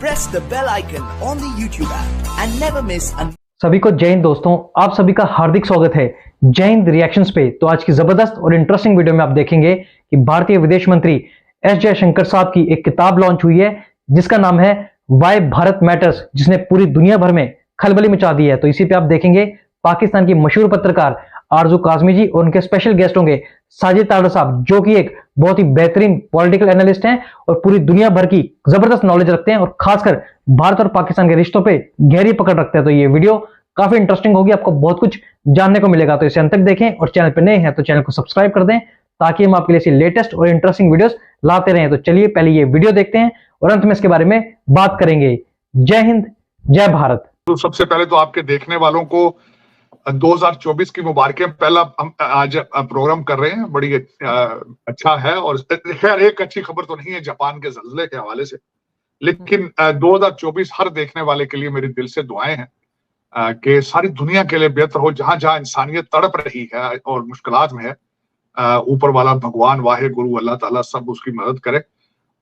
press the bell icon on the YouTube app and never miss an सभी को जय हिंद दोस्तों, आप सभी का हार्दिक स्वागत है जय हिंद रिएक्शंस पे। तो आज की जबरदस्त और इंटरेस्टिंग वीडियो में आप देखेंगे कि भारतीय विदेश मंत्री एस जयशंकर साहब की एक किताब लॉन्च हुई है जिसका नाम है वाई भारत मैटर्स, जिसने पूरी दुनिया भर में खलबली मचा दी है। तो इसी पे आप देखेंगे पाकिस्तान की मशहूर पत्रकार आरजू काजमी जी और उनके स्पेशल गेस्ट होंगे साजिद तारड़ साहब, जो कि एक बहुत ही बेहतरीन पॉलिटिकल एनालिस्ट हैं और पूरी दुनिया भर की जबरदस्त नॉलेज रखते हैं और खासकर भारत और पाकिस्तान के रिश्तों पे गहरी पकड़ रखते हैं। तो ये वीडियो काफी इंटरेस्टिंग होगी, आपको बहुत कुछ जानने को मिलेगा। तो इसे अंत तक देखें और चैनल पर नए हैं तो चैनल को सब्सक्राइब कर दें ताकि हम आपके लिए ऐसी लेटेस्ट और इंटरेस्टिंग वीडियोस लाते रहें। तो चलिए पहले ये वीडियो देखते हैं और अंत में इसके बारे में बात करेंगे। जय हिंद, जय भारत। तो सबसे पहले तो आपके देखने वालों को 2024 की मुबारकें। पहला हम आज प्रोग्राम कर रहे हैं, बड़ी अच्छा है। और खैर एक अच्छी खबर तो नहीं है जापान के ज़लज़ले के हवाले से, लेकिन 2024 हर देखने वाले के लिए मेरी दिल से दुआएं हैं कि सारी दुनिया के लिए बेहतर हो। जहां जहां इंसानियत तड़प रही है और मुश्किलात में है, ऊपर वाला भगवान वाहे गुरु अल्लाह ताला सब उसकी मदद करे।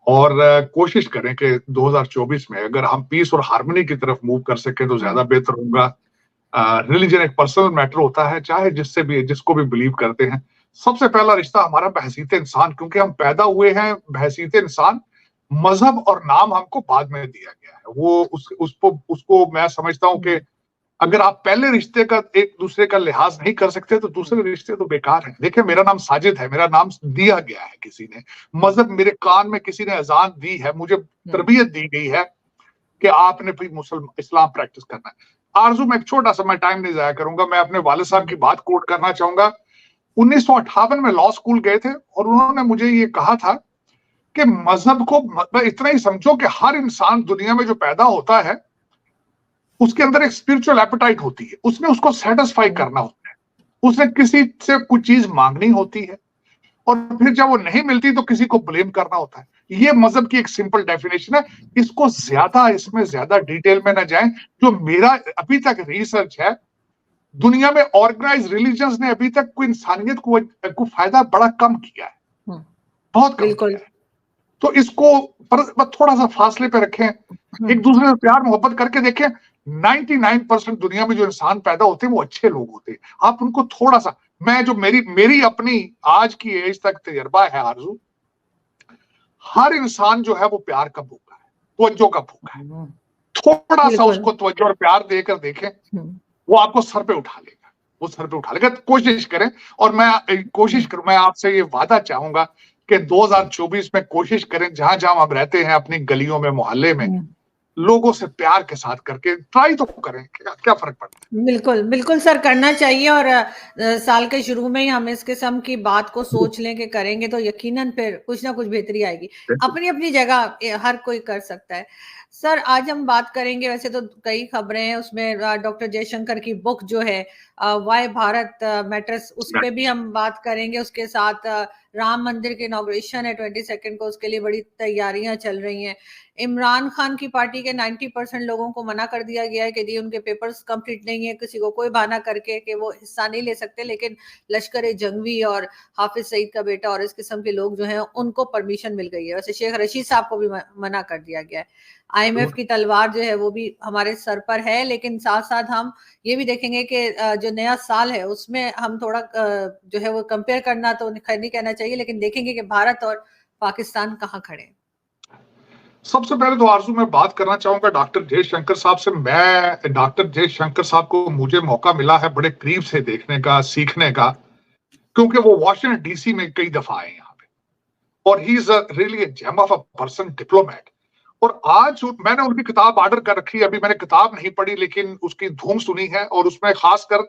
और कोशिश करें कि 2024 में अगर हम पीस और हार्मनी की तरफ मूव कर सकें तो ज्यादा बेहतर होगा। रिलीजन एक पर्सनल मैटर होता है, चाहे जिससे भी जिसको भी बिलीव करते हैं। सबसे पहला रिश्ता हमारा बहसीत इंसान, क्योंकि हम पैदा हुए हैं बहसीत इंसान। मजहब और नाम हमको बाद में दिया गया है। वो उसको मैं समझता हूं कि अगर आप पहले रिश्ते का एक दूसरे का लिहाज नहीं कर सकते तो दूसरे रिश्ते तो बेकार हैं। देखिए मेरा नाम साजिद है, मेरा नाम दिया गया है किसी ने। मजहब मेरे कान में किसी ने अजान दी है, मुझे तरबियत दी गई है कि आपने भी इस्लाम प्रैक्टिस करना है। आरजू में एक छोटा सा, मैं टाइम नहीं जाया करूंगा, मैं अपने वालिद साहब की बात कोट करना चाहूंगा। 1958 में लॉ स्कूल गए थे और उन्होंने मुझे ये कहा था कि मजहब को इतना ही समझो कि हर इंसान दुनिया में जो पैदा होता है उसके अंदर एक स्पिरिचुअल एपेटाइट होती है, उसने उसको सेटिस्फाई करना होता है, उसने किसी से कुछ चीज मांगनी होती है और फिर जब वो नहीं मिलती तो किसी को ब्लेम करना होता है। ये मजहब की एक सिंपल डेफिनेशन है। इसमें ज्यादा डिटेल में ना जाएं। जो मेरा अभी तक रिसर्च है, दुनिया में ऑर्गेनाइज रिलीजन्स ने अभी तक कोई इंसानियत को फायदा बड़ा कम किया है, बहुत कम किया है। तो इसको पर थोड़ा सा फासले पे रखें, एक दूसरे से प्यार मोहब्बत करके देखें। 99% दुनिया में जो इंसान पैदा होते हैं वो अच्छे लोग होते हैं। आप उनको थोड़ा सा, मैं जो मेरी अपनी आज की एज तक तजर्बा है आरजू, हर इंसान जो है वो प्यार का भूखा है, तवज्जो का भूखा है। थोड़ा सा उसको तवज्जो और प्यार देकर देखें, वो आपको सर पे उठा लेगा, वो सर पे उठा लेगा। तो कोशिश करें। और मैं आपसे ये वादा चाहूंगा कि 2024 में कोशिश करें जहां जहां हम रहते हैं, अपनी गलियों में, मोहल्ले में, लोगों से प्यार के साथ करके ट्राई तो करें। क्या फर्क पड़ता है? बिल्कुल बिल्कुल सर, करना चाहिए। और साल के शुरू में ही हम इस किस्म की बात को सोच लें कि करेंगे तो यकीनन फिर कुछ ना कुछ बेहतरी आएगी। अपनी अपनी जगह हर कोई कर सकता है। सर आज हम बात करेंगे, वैसे तो कई खबरें हैं, उसमें डॉक्टर जयशंकर की बुक जो है वाई भारत मैटर्स, उस पे भी हम बात करेंगे। उसके साथ राम मंदिर के इनॉग्रेशन है 22 को, उसके लिए बड़ी तैयारियां चल रही हैं। इमरान खान की पार्टी के 90% लोगों को मना कर दिया गया है कि उनके पेपर्स कंप्लीट नहीं है, किसी को कोई बहाना करके कि वो हिस्सा नहीं ले सकते, लेकिन लश्कर जंगवी और हाफिज सईद का बेटा और इस किस्म के लोग जो हैं उनको परमिशन मिल गई है। वैसे शेख रशीद साहब को भी मना कर दिया गया है। IMF की तलवार जो है वो भी हमारे सर पर है, लेकिन साथ साथ हम ये भी देखेंगे कि जो नया साल है उसमें हम थोड़ा जो है वो कंपेयर करना तो खैर नहीं कहना चाहिए, लेकिन देखेंगे कि भारत और पाकिस्तान कहाँ खड़े हैं। सबसे पहले तो आरजू में बात करना चाहूंगा डॉक्टर जयशंकर साहब से। मैं डॉक्टर जयशंकर साहब को मुझे मौका मिला है बड़े करीब से देखने का, सीखने का, क्योंकि वो वॉशिंगटन DC में कई दफा आए यहाँ पे और he is really gem of a person, diplomat. और आज मैंने उनकी किताब ऑर्डर कर रखी है, अभी मैंने किताब नहीं पढ़ी लेकिन उसकी धूम सुनी है। और उसमें खासकर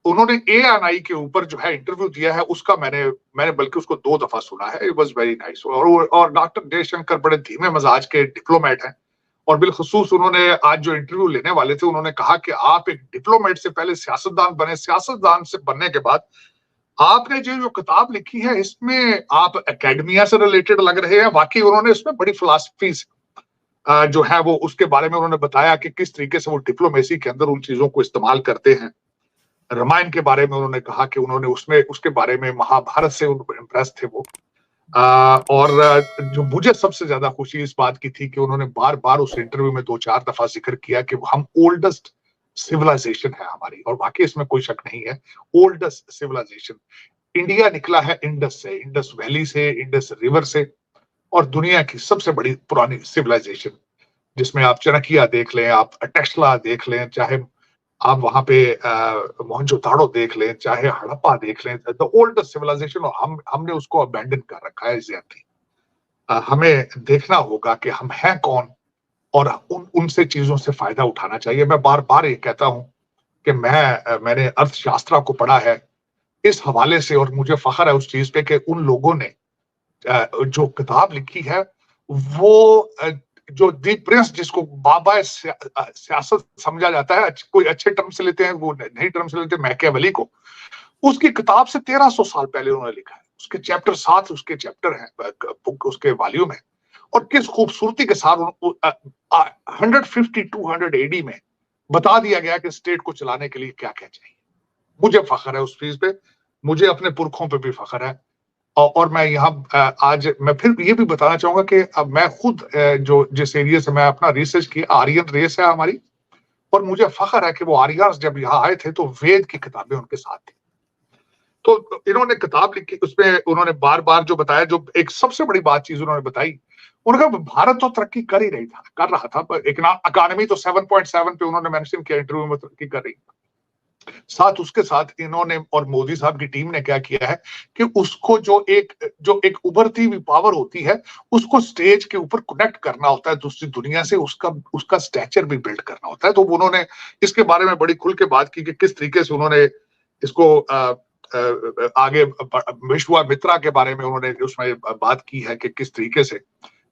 उन्होंने ANI के ऊपर जो है इंटरव्यू दिया है, उसका मैंने बल्कि उसको 2 दफा सुना है। It was very nice. और डॉक्टर जयशंकर बड़े धीमे मजाज के डिप्लोमेट हैं और बिलखसूस उन्होंने आज जो इंटरव्यू लेने वाले थे उन्होंने कहा कि आप एक डिप्लोमेट से पहले सियासतदान बने, सियासतदान से बनने के बाद आपने जो किताब लिखी है इसमें आप एकेडमिया से रिलेटेड लग रहे हैं। वाकई उन्होंने इसमें बड़ी फिलॉसफीज जो है वो उसके बारे में उन्होंने बताया कि किस तरीके से वो डिप्लोमेसी के अंदर उन चीजों को इस्तेमाल करते हैं। रामायण के बारे में उन्होंने कहा कि उन्होंने उसके बारे में महाभारत से इम्प्रेस थे वो। और जो मुझे सबसे ज्यादा खुशी इस बात की थी कि उन्होंने बार बार उस इंटरव्यू में 2-4 दफा जिक्र किया कि हम ओल्डेस्ट सिविलाइजेशन है हमारी, और वाकई इसमें कोई शक नहीं है, ओल्डेस्ट सिविलाइजेशन। इंडिया निकला है इंडस से, इंडस वैली से, इंडस रिवर से, और दुनिया की सबसे बड़ी पुरानी सिविलाइजेशन, जिसमें आप चाणक्य देख लें, आप टेस्ला देख लें, चाहे आप वहां पे मोहनजोदाड़ो देख लें, चाहे हड़प्पा देख लें, द ओल्डेस्ट सिविलाइजेशन, और हमने उसको अबैंडन कर रखा है ज्यादा। हमें देखना होगा कि हम हैं कौन, और उनसे चीजों से फायदा उठाना चाहिए। मैं बार बार ये कहता हूं कि मैंने अर्थशास्त्र को पढ़ा है इस हवाले से, और मुझे फख्र है उस चीज पे कि उन लोगों ने जो किताब लिखी है वो जो दी प्रिंस, जिसको बाबा सियासत समझा जाता है, कोई अच्छे टर्म से लेते हैं, वो नहीं टर्म से लेते, मैकियावेली को, उसकी किताब से 1300 साल पहले उन्होंने लिखा है। उसके चैप्टर 7 उसके चैप्टर हैं, बुक उसके वॉल्यूम है, और किस खूबसूरती के साथ 150-200 एडी में बता दिया गया कि स्टेट को चलाने के लिए क्या क्या चाहिए। मुझे फख्र है उस चीज पे, मुझे अपने पुरखों पे भी फख्र है। और मैं यहाँ आज मैं फिर ये भी बताना चाहूंगा कि अब मैं खुद जो जिस एरिया से मैं अपना रिसर्च किया, आर्यन रेस है हमारी, और मुझे फख्र है कि वो आर्यंस जब यहाँ आए थे तो वेद की किताबें उनके साथ थी। तो इन्होंने किताब लिखी, उसमें उन्होंने बार बार जो बताया, जो एक सबसे बड़ी बात चीज उन्होंने बताई, उन्होंने कहा भारत तो तरक्की कर ही रही था, कर रहा था, पर इकोनॉमी तो 7.7 पे उन्होंने मेंशन किया इंटरव्यू में, तरक्की कर रही। साथ उसके साथ इन्होंने और मोदी साहब की टीम ने क्या किया है कि उसको जो एक उभरती हुई पावर होती है, उसको स्टेज के ऊपर कनेक्ट करना होता है दूसरी दुनिया से, उसका स्टैचर भी बिल्ड करना होता है। तो उन्होंने इसके बारे में बड़ी खुल के बात की कि किस तरीके से उन्होंने इसको आगे, विश्वामित्रा के बारे में उन्होंने उसमें बात की है कि किस तरीके से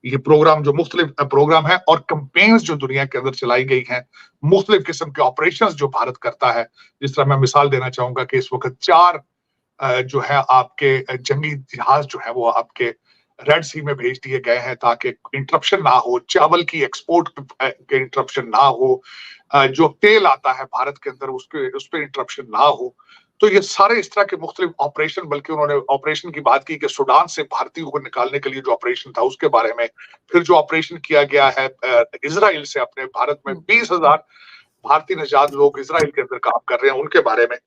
ये प्रोग्राम, जो मुख्तलिफ प्रोग्राम है और कैंपेन्स जो दुनिया के अंदर चलाई गई हैं, मुख्तलिफ किस्म के ऑपरेशंस जो भारत करता है। जिस तरह मैं मिसाल देना चाहूंगा कि इस वक्त 4 जो है आपके जंगी जहाज जो है वो आपके रेड सी में भेज दिए गए हैं ताकि इंटरप्शन ना हो, चावल की एक्सपोर्ट के इंटरप्शन ना हो, जो तेल आता है भारत के अंदर उस पर इंटरप्शन ना हो। तो ये सारे इस तरह के मुख्तलिफ ऑपरेशन, बल्कि उन्होंने ऑपरेशन की बात की कि सूडान से भारतीयों को निकालने के लिए जो ऑपरेशन था उसके बारे में, फिर जो ऑपरेशन किया गया है इजराइल से अपने भारत में 20,000 भारतीय नजाद लोग इजराइल के अंदर काम कर रहे हैं, उनके बारे में,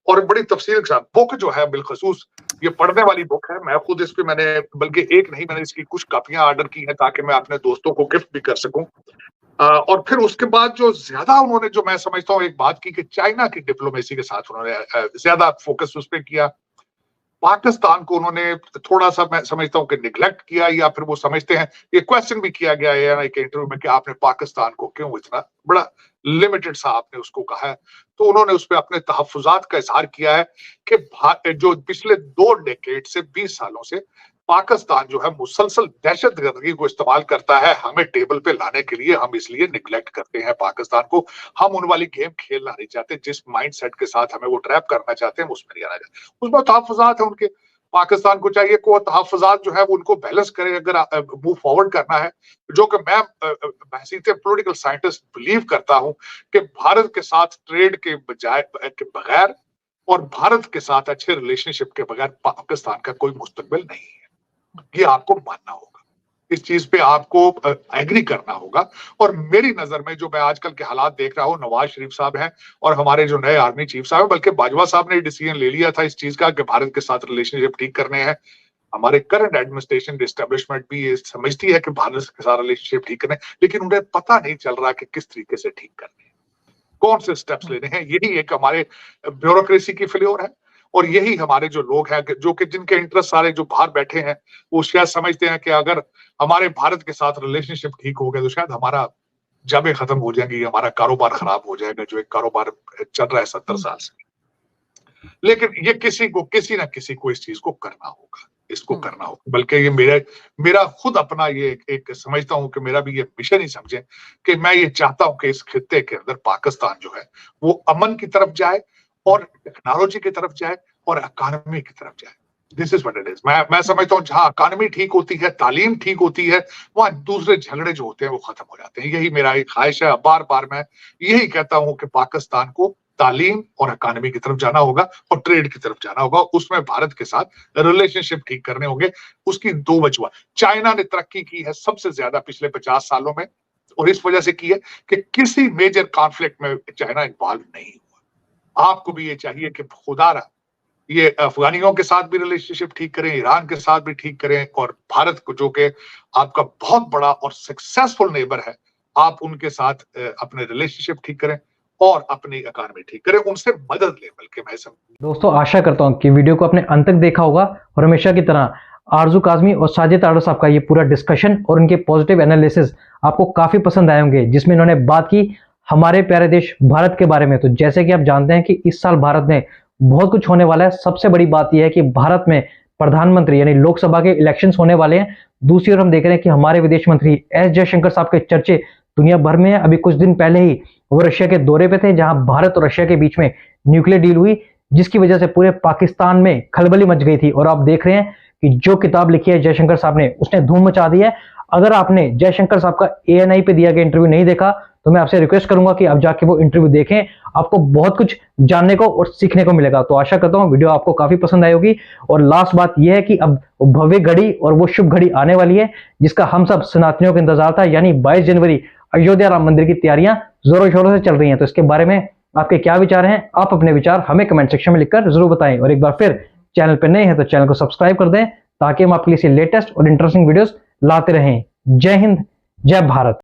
और बड़ी तफसील के साथ बुक जो है बिलखसूस ये पढ़ने वाली बुक है। मैं खुद इस पे मैंने बल्कि एक नहीं, मैंने इसकी कुछ कापियां ऑर्डर की हैं ताकि मैं अपने दोस्तों को गिफ्ट भी कर सकूं। और फिर उसके बाद जो ज्यादा उन्होंने, जो मैं समझता हूँ, एक बात की कि चाइना की डिप्लोमेसी के साथ उन्होंने ज्यादा फोकस उस पर किया। पाकिस्तान को उन्होंने थोड़ा सा, मैं समझता हूँ कि निगलेक्ट किया, या फिर वो समझते हैं, ये क्वेश्चन भी किया गया है एक इंटरव्यू में कि आपने पाकिस्तान को क्यों इतना बड़ा लिमिटेड सा आपने उसको कहा है। तो उन्होंने उस पर अपने तहफ्फुजात का इजहार किया है कि जो पिछले 2 डेकेड से 20 सालों से पाकिस्तान जो है मुसलसल दहशतगर्दी को इस्तेमाल करता है हमें टेबल पे लाने के लिए, हम इसलिए निगलेक्ट करते हैं पाकिस्तान को। हम उन वाली गेम खेलना नहीं चाहते, जिस माइंडसेट के साथ हमें वो ट्रैप करना चाहते हैं उसमें नहीं आना चाहते। उसमें तहफ्फुजात है उनके, पाकिस्तान को चाहिए को तहफ्फुजात जो है वो उनको बैलेंस करे अगर मूव फॉरवर्ड करना है, जो कि मैं बहसीत पॉलिटिकल साइंटिस्ट बिलीव करता हूं कि भारत के साथ ट्रेड के बगैर और भारत के साथ अच्छे रिलेशनशिप के बगैर पाकिस्तान का कोई मुस्तकबिल नहीं है। ये आपको मानना होगा, इस चीज पे आपको एग्री करना होगा। और मेरी नजर में जो मैं आजकल के हालात देख रहा हूँ, नवाज शरीफ साहब हैं और हमारे जो नए आर्मी चीफ साहब हैं, बल्कि बाजवा साहब ने डिसीजन ले लिया था इस चीज का कि भारत के साथ रिलेशनशिप ठीक करने हैं। हमारे करंट एडमिनिस्ट्रेशन एस्टेब्लिशमेंट भी ये समझती है कि भारत के साथ रिलेशनशिप ठीक करने, लेकिन उन्हें पता नहीं चल रहा कि किस तरीके से ठीक करने हैं, कौन से स्टेप्स लेने हैं। यही एक हमारे ब्यूरोक्रेसी की फेल्योर है, और यही हमारे जो लोग हैं जो कि जिनके इंटरेस्ट सारे जो बाहर बैठे हैं, वो शायद समझते हैं कि अगर हमारे भारत के साथ रिलेशनशिप ठीक हो गया तो शायद हमारा जबें खत्म हो जाएंगी, हमारा कारोबार खराब हो जाएगा, जो एक कारोबार चल रहा है 70 साल से। लेकिन ये किसी ना किसी को इस चीज को करना होगा, इसको करना होगा। बल्कि ये मेरा खुद अपना ये एक समझता हूं कि मेरा भी ये मिशन ही समझे कि मैं ये चाहता हूं कि इस खित्ते के अंदर पाकिस्तान जो है वो अमन की तरफ जाए और टेक्नोलॉजी की तरफ जाए और इकोनॉमी की तरफ जाए। This is what it is. मैं समझता हूँ जहां इकोनॉमी ठीक होती है, तालीम ठीक होती है, वहां दूसरे झगड़े जो होते हैं वो खत्म हो जाते हैं। यही मेरा एक ख्वाहिश है। बार बार मैं यही कहता हूं कि पाकिस्तान को तालीम और इकोनॉमी की तरफ जाना होगा और ट्रेड की तरफ जाना होगा। उसमें भारत के साथ रिलेशनशिप ठीक करने होंगे। उसकी दो वजह, चाइना ने तरक्की की है सबसे ज्यादा पिछले 50 सालों में, और इस वजह से की है कि किसी मेजर कॉन्फ्लिक्ट में चाइना इन्वॉल्व नहीं हुआ। आपको भी ये चाहिए कि खुदारा ये अफगानियों के साथ भी रिलेशनशिप ठीक करें, ईरान के साथ भी ठीक करें, और भारत को जो कि आपका बहुत बड़ा और सक्सेसफुल नेबर है, आप उनके साथ अपने रिलेशनशिप ठीक करें और अपनी इकोनॉमी ठीक करें, उनसे मदद लें। बल्कि मैं दोस्तों आशा करता हूं कि वीडियो को आपने अंत तक देखा होगा और हमेशा की तरह आरजू काजमी और साजिद आडर साहब का ये पूरा डिस्कशन और उनके पॉजिटिव एनालिसिस आपको काफी पसंद आए होंगे, जिसमें इन्होंने बात की हमारे प्यारे देश भारत के बारे में। तो जैसे कि आप जानते हैं कि इस साल भारत में बहुत कुछ होने वाला है। सबसे बड़ी बात यह है कि भारत में प्रधानमंत्री यानी लोकसभा के इलेक्शंस होने वाले हैं। दूसरी ओर हम देख रहे हैं कि हमारे विदेश मंत्री एस जयशंकर साहब के चर्चे दुनिया भर में है। अभी कुछ दिन पहले ही वो रशिया के दौरे पे थे, जहां भारत और रशिया के बीच में न्यूक्लियर डील हुई, जिसकी वजह से पूरे पाकिस्तान में खलबली मच गई थी। और आप देख रहे हैं कि जो किताब लिखी है जयशंकर साहब ने, उसने धूम मचा दी है। अगर आपने जयशंकर साहब का ANI पे दिया गया इंटरव्यू नहीं देखा तो मैं आपसे रिक्वेस्ट करूंगा कि आप जाके वो इंटरव्यू देखें। आपको बहुत कुछ जानने को और सीखने को मिलेगा। तो आशा करता हूं वीडियो आपको काफी पसंद आई होगी। और लास्ट बात यह है कि अब भव्य घड़ी और वो शुभ घड़ी आने वाली है, जिसका हम सब सनातनियों का इंतजार था, यानी 22 जनवरी अयोध्या राम मंदिर की तैयारियां जोरों शोरों से चल रही हैं। तो इसके बारे में आपके क्या विचार हैं? आप अपने विचार हमें कमेंट सेक्शन में लिखकर जरूर बताएं। और एक बार फिर चैनल पर नए हैं तो चैनल को सब्सक्राइब कर दें, ताकि हम आपके लिए लेटेस्ट और इंटरेस्टिंग वीडियोस लाते रहें। जय हिंद, जय भारत।